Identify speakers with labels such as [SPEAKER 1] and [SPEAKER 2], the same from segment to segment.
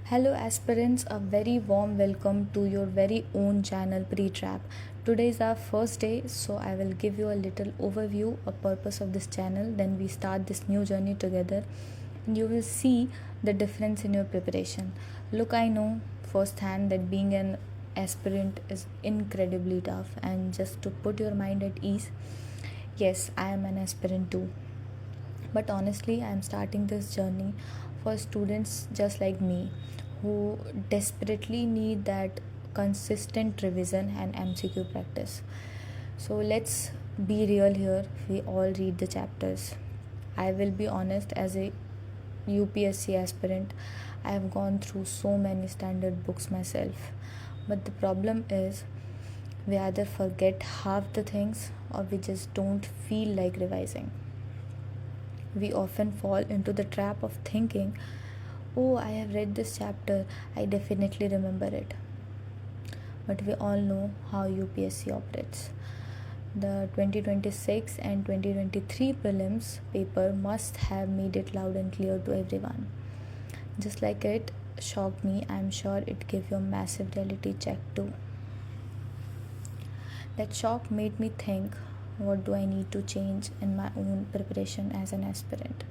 [SPEAKER 1] Hello aspirants, a very warm welcome to your very own channel Pretrap. Today is our first day, so I will give you a little overview of purpose of this channel. Then we start this new journey together and you will see the difference in your preparation. Look, I know firsthand that being an aspirant is incredibly tough, and just to put your mind at ease, yes, I am an aspirant too. But honestly, I am starting this journey for students just like me who desperately need that consistent revision and MCQ practice. So let's be real here. We all read the chapters. I will be honest, as a UPSC aspirant, I have gone through so many standard books myself. But the problem is, we either forget half the things or we just don't feel like revising. We often fall into the trap of thinking, oh, I have read this chapter, I definitely remember it. But we all know how UPSC operates. The 2026 and 2023 prelims paper must have made it loud and clear to everyone. Just like it shocked me, I'm sure it gave you a massive reality check too. That shock made me think, what do I need to change in my own preparation as an aspirant?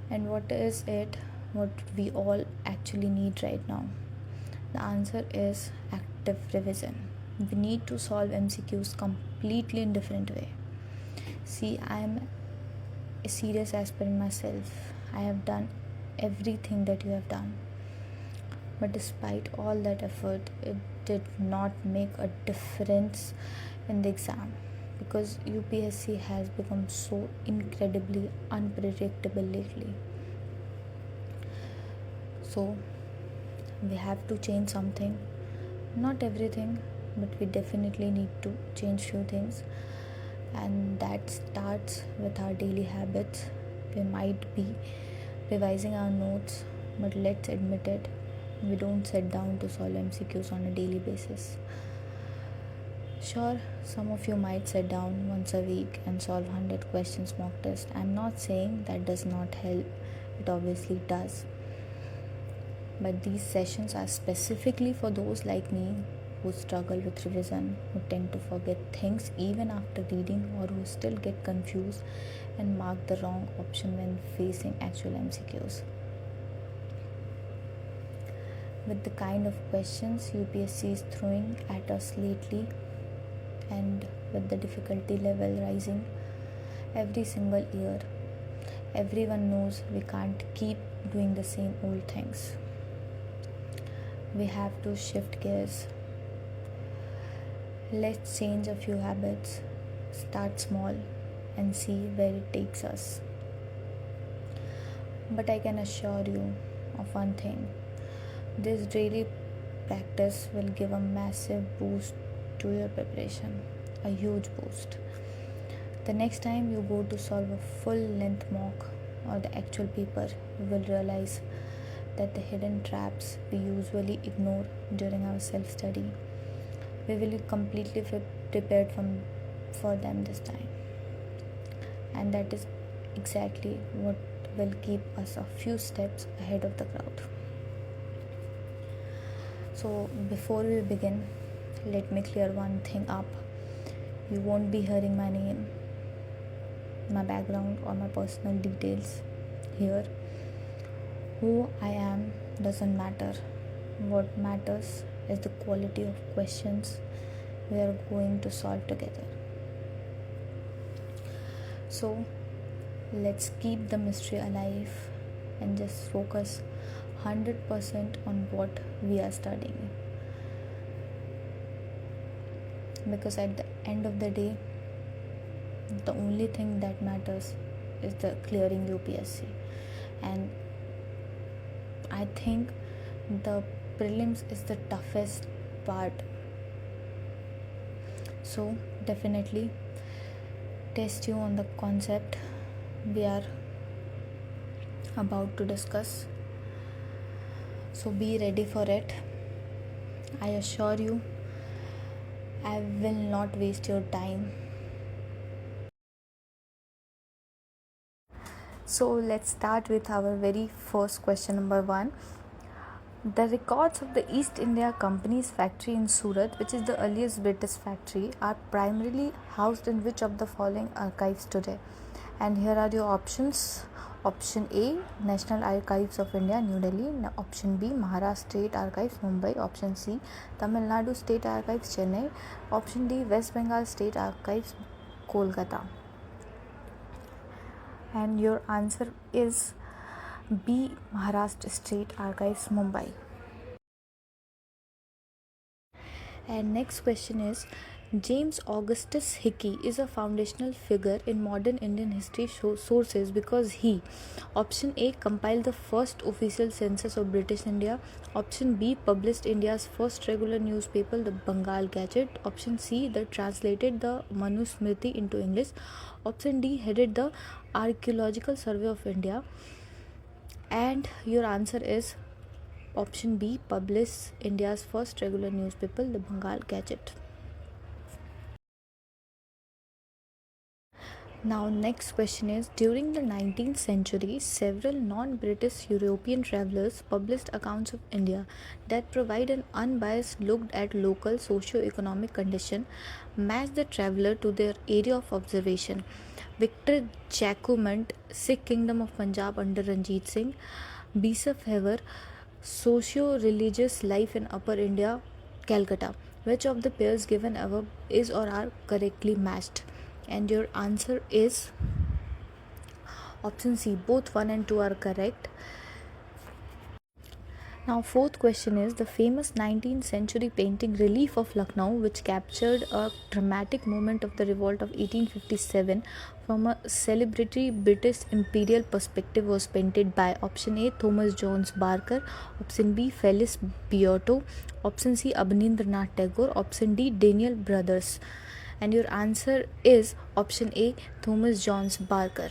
[SPEAKER 1] And what is it what we all actually need right now? The answer is active revision. We need to solve MCQs completely in different way. See, I am a serious aspirant myself. I have done everything that you have done. But despite all that effort, it did not make a difference in the exam, because UPSC has become so incredibly unpredictable lately. So we have to change something. Not everything, but we definitely need to change few things. And that starts with our daily habits. We might be revising our notes, but let's admit it, we don't sit down to solve MCQs on a daily basis. Sure, some of you might sit down once a week and solve 100 questions mock test. I'm not saying that does not help. It obviously does. But these sessions are specifically for those like me who struggle with revision, who tend to forget things even after reading, or who still get confused and mark the wrong option when facing actual MCQs. With the kind of questions UPSC is throwing at us lately, and with the difficulty level rising every single year, everyone knows we can't keep doing the same old things. We have to shift gears. Let's change a few habits, start small, and see where it takes us. But I can assure you of one thing, this daily practice will give a massive boost to your preparation, a huge boost. The next time you go to solve a full length mock or the actual paper, you will realize that the hidden traps we usually ignore during our self-study, we will be completely prepared for them this time. And that is exactly what will keep us a few steps ahead of the crowd. So before we begin, let me clear one thing up. You won't be hearing my name, my background, or my personal details here. Who I am doesn't matter. What matters is the quality of questions we are going to solve together. So let's keep the mystery alive and just focus 100% on what we are studying. Because at the end of the day, the only thing that matters is the clearing UPSC. And I think the prelims is the toughest part. So definitely test you on the concept we are about to discuss. So be ready for it. I assure you, I will not waste your time. So let's start with our very first question, number 1. The records of the East India Company's factory in Surat, which is the earliest British factory, are primarily housed in which of the following archives today? And here are your options. Option A, National Archives of India, New Delhi. Option B, Maharashtra State Archives, Mumbai. Option C, Tamil Nadu State Archives, Chennai. Option D, West Bengal State Archives, Kolkata. And your answer is B, Maharashtra State Archives, Mumbai. And next question is, James Augustus Hickey is a foundational figure in modern Indian history sources because he, option A, compiled the first official census of British India. Option B, published India's first regular newspaper, the Bengal Gazette. Option C, that translated the Manusmriti into English. Option D, headed the Archaeological Survey of India. And your answer is option B, published India's first regular newspaper, the Bengal Gazette. Now next question is, during the 19th century, several non-British European travelers published accounts of India that provide an unbiased look at local socio-economic condition, match the traveler to their area of observation. Victor Jacquemont, Sikh Kingdom of Punjab under Ranjit Singh. Bisaf Hever, Socio-religious life in Upper India, Calcutta. Which of the pairs given above is or are correctly matched? And your answer is option C, both 1 and 2 are correct. Now fourth question is, the famous 19th century painting Relief of Lucknow, which captured a dramatic moment of the revolt of 1857 from a celebratory British imperial perspective, was painted by option A, Thomas Jones Barker. Option B, Felice Biotto. Option C, Abanindranath Tagore. Option D, Daniel Brothers. And your answer is option A, Thomas Jones Barker.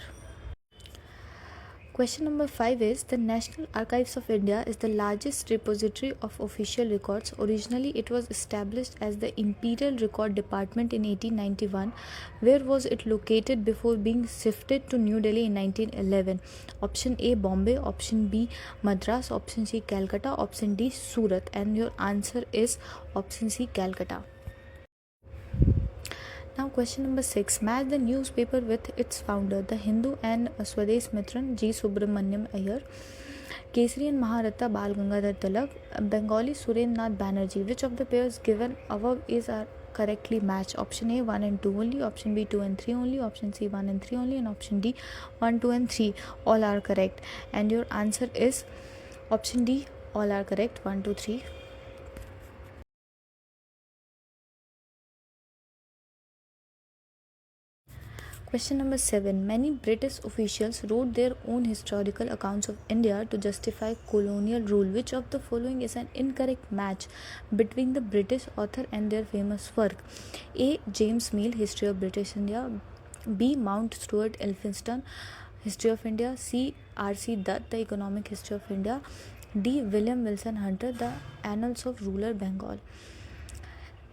[SPEAKER 1] Question number 5 is, the National Archives of India is the largest repository of official records. Originally, it was established as the Imperial Record Department in 1891. Where was it located before being shifted to New Delhi in 1911? Option A, Bombay. Option B, Madras. Option C, Calcutta. Option D, Surat. And your answer is option C, Calcutta. Now question number 6. Match the newspaper with its founder, the Hindu and Swadesh Mitran, G. Subramaniam Iyer. Kesari and Maharatha, Bal Gangadhar Tilak. Bengali, Surendranath Banerjee. Which of the pairs given above is correctly matched? Option A, 1 and 2 only. Option B, 2 and 3 only. Option C, 1 and 3 only. And option D, 1, 2 and 3. All are correct. And your answer is option D, all are correct. 1, 2, 3. Question number 7. Many British officials wrote their own historical accounts of India to justify colonial rule. Which of the following is an incorrect match between the British author and their famous work? A, James Mill, History of British India. B, Mount Stuart Elphinstone, History of India. C, R.C. Dutt, The Economic History of India. D, William Wilson Hunter, The Annals of Rural Bengal.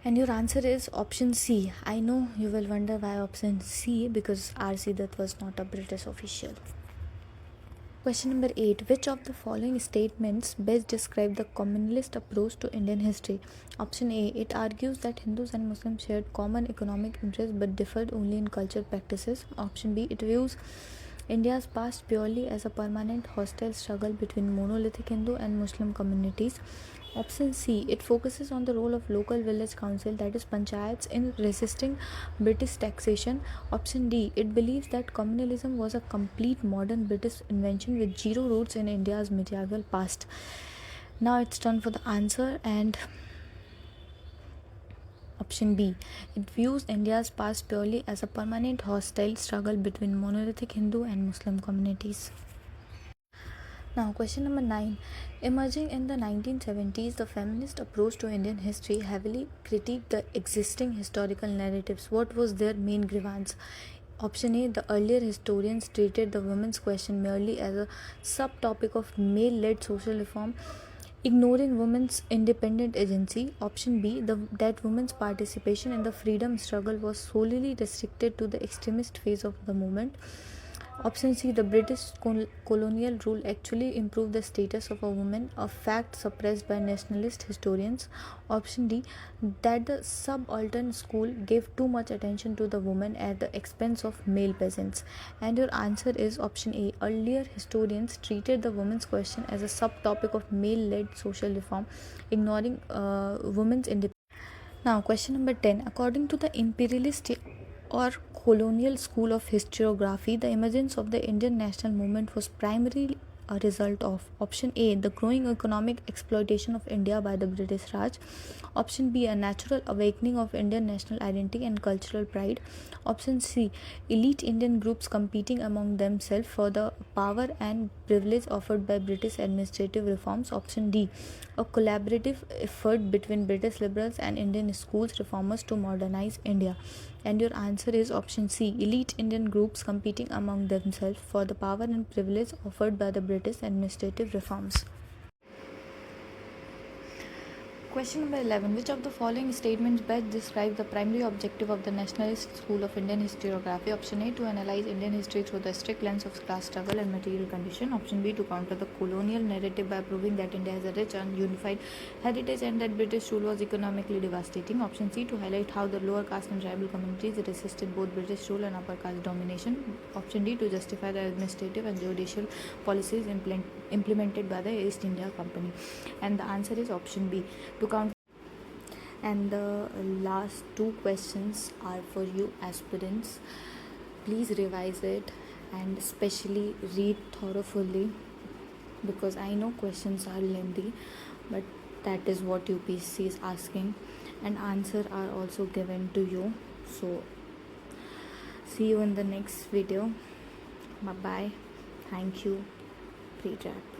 [SPEAKER 1] And your answer is option C. I know you will wonder why option C, because R.C. Dutt was not a British official. Question number 8. Which of the following statements best describe the communalist approach to Indian history? Option A. It argues that Hindus and Muslims shared common economic interests but differed only in cultural practices. Option B. It views India's past purely as a permanent hostile struggle between monolithic Hindu and Muslim communities. Option C. It focuses on the role of local village council, that is panchayats, in resisting British taxation. Option D. It believes that communalism was a complete modern British invention with zero roots in India's medieval past. Now it's time for the answer, and option B. It views India's past purely as a permanent hostile struggle between monolithic Hindu and Muslim communities. Now, question number 9. Emerging in the 1970s, the feminist approach to Indian history heavily critiqued the existing historical narratives. What was their main grievance? Option A. The earlier historians treated the women's question merely as a subtopic of male-led social reform, ignoring women's independent agency. Option B. That women's participation in the freedom struggle was solely restricted to the extremist phase of the movement. Option C, the British colonial rule actually improved the status of a woman, a fact suppressed by nationalist historians. Option D, that the subaltern school gave too much attention to the woman at the expense of male peasants. And your answer is option A. Earlier historians treated the women's question as a subtopic of male-led social reform, ignoring women's independence. Now, question number 10. According to the imperialist or colonial school of historiography, the emergence of the Indian national movement was primarily a result of option A, the growing economic exploitation of India by the British Raj, option B, a natural awakening of Indian national identity and cultural pride, option C, elite Indian groups competing among themselves for the power and privilege offered by British administrative reforms, option D, a collaborative effort between British liberals and Indian schools reformers to modernize India. And your answer is option C, elite Indian groups competing among themselves for the power and privilege offered by the British administrative reforms. Question number 11. Which of the following statements best describe the primary objective of the Nationalist School of Indian Historiography? Option A, to analyze Indian history through the strict lens of class struggle and material condition. Option B, to counter the colonial narrative by proving that India has a rich and unified heritage and that British rule was economically devastating. Option C, to highlight how the lower caste and tribal communities resisted both British rule and upper caste domination. Option D, to justify the administrative and judicial policies implemented by the East India Company. And the answer is option B, to counter. And the last two questions are for you aspirants. Please revise it and especially read thoroughly, because I know questions are lengthy, but that is what UPSC is asking, and answers are also given to you. So see you in the next video. Bye bye. Thank you. Pretrap.